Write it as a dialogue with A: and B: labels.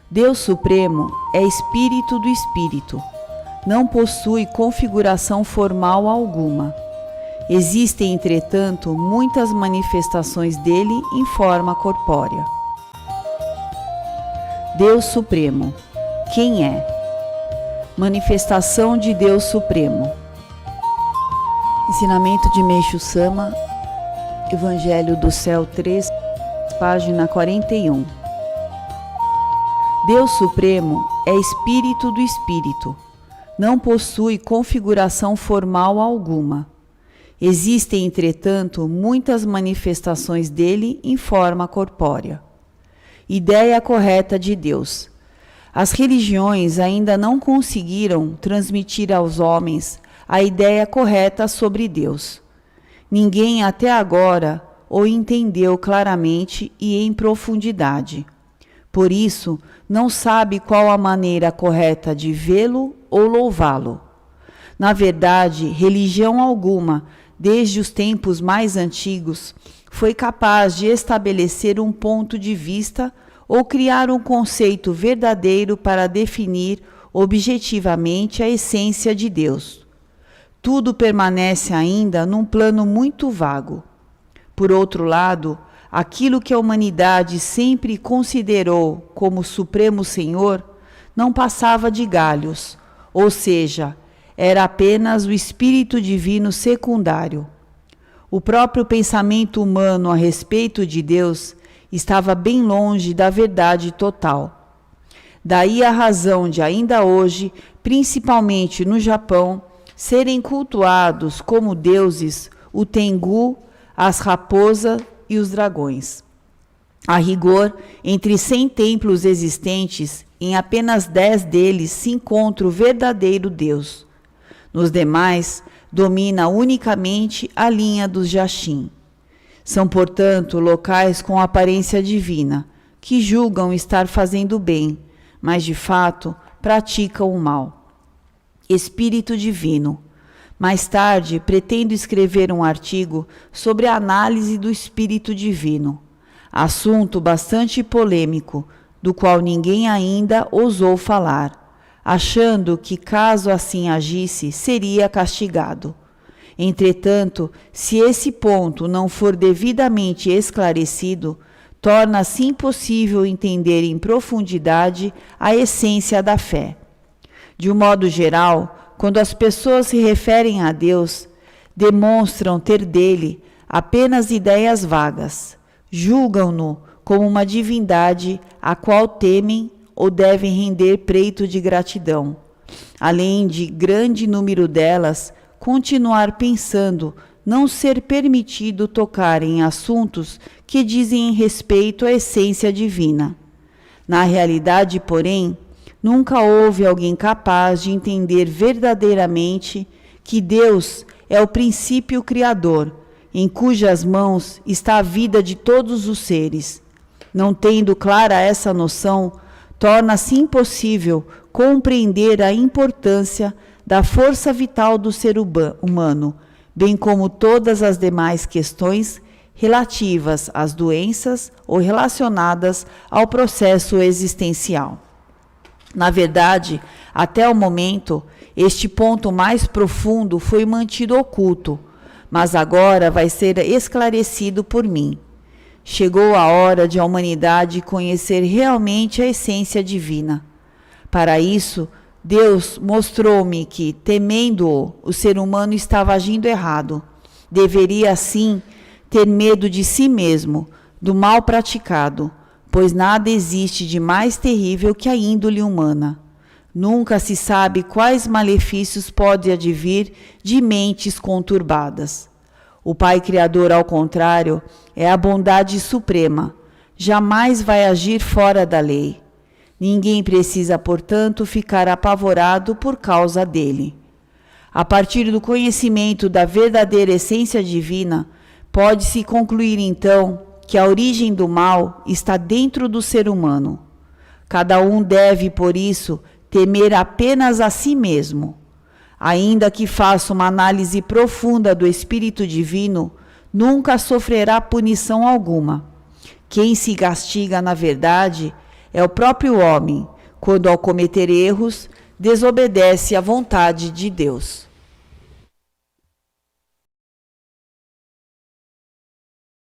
A: Deus Supremo é espírito do espírito. Não possui configuração formal alguma. Existem, entretanto, muitas manifestações dele em forma corpórea. Deus Supremo. Quem é? Manifestação de Deus Supremo. Ensinamento de Meixo Sama, Evangelho do Céu 3, página 41. Deus Supremo é espírito do espírito. Não possui configuração formal alguma. Existem, entretanto, muitas manifestações dele em forma corpórea. Ideia correta de Deus. As religiões ainda não conseguiram transmitir aos homens a ideia correta sobre Deus. Ninguém até agora o entendeu claramente e em profundidade. Por isso, não sabe qual a maneira correta de vê-lo ou louvá-lo. Na verdade, religião alguma, desde os tempos mais antigos, foi capaz de estabelecer um ponto de vista ou criar um conceito verdadeiro para definir objetivamente a essência de Deus. Tudo permanece ainda num plano muito vago. Por outro lado, aquilo que a humanidade sempre considerou como Supremo Senhor não passava de galhos, ou seja, era apenas o Espírito Divino secundário. O próprio pensamento humano a respeito de Deus estava bem longe da verdade total. Daí a razão de ainda hoje, principalmente no Japão, serem cultuados como deuses o Tengu, as raposas e os dragões. A rigor, entre 100 templos existentes, em apenas 10 deles se encontra o verdadeiro Deus. Nos demais, domina unicamente a linha dos Jashin. São, portanto, locais com aparência divina, que julgam estar fazendo bem, mas de fato praticam o mal. Espírito Divino. Mais tarde, pretendo escrever um artigo sobre a análise do Espírito Divino, assunto bastante polêmico, do qual ninguém ainda ousou falar, achando que, caso assim agisse, seria castigado. Entretanto, se esse ponto não for devidamente esclarecido, torna-se impossível entender em profundidade a essência da fé. De um modo geral, quando as pessoas se referem a Deus, demonstram ter dele apenas ideias vagas, julgam-no como uma divindade a qual temem ou devem render preito de gratidão. Além de grande número delas, continuar pensando não ser permitido tocar em assuntos que dizem respeito à essência divina. Na realidade, porém, nunca houve alguém capaz de entender verdadeiramente que Deus é o princípio criador, em cujas mãos está a vida de todos os seres. Não tendo clara essa noção, torna-se impossível compreender a importância da força vital do ser humano, bem como todas as demais questões relativas às doenças ou relacionadas ao processo existencial. Na verdade, até o momento, este ponto mais profundo foi mantido oculto, mas agora vai ser esclarecido por mim. Chegou a hora de a humanidade conhecer realmente a essência divina. Para isso, Deus mostrou-me que, temendo-o, o ser humano estava agindo errado. Deveria, assim, ter medo de si mesmo, do mal praticado, pois nada existe de mais terrível que a índole humana. Nunca se sabe quais malefícios podem advir de mentes conturbadas. O Pai Criador, ao contrário, é a bondade suprema. Jamais vai agir fora da lei. Ninguém precisa, portanto, ficar apavorado por causa dele. A partir do conhecimento da verdadeira essência divina, pode-se concluir, então, que a origem do mal está dentro do ser humano. Cada um deve, por isso, temer apenas a si mesmo. Ainda que faça uma análise profunda do Espírito Divino, nunca sofrerá punição alguma. Quem se castiga, na verdade, É o próprio homem, quando ao cometer erros, desobedece à vontade de Deus.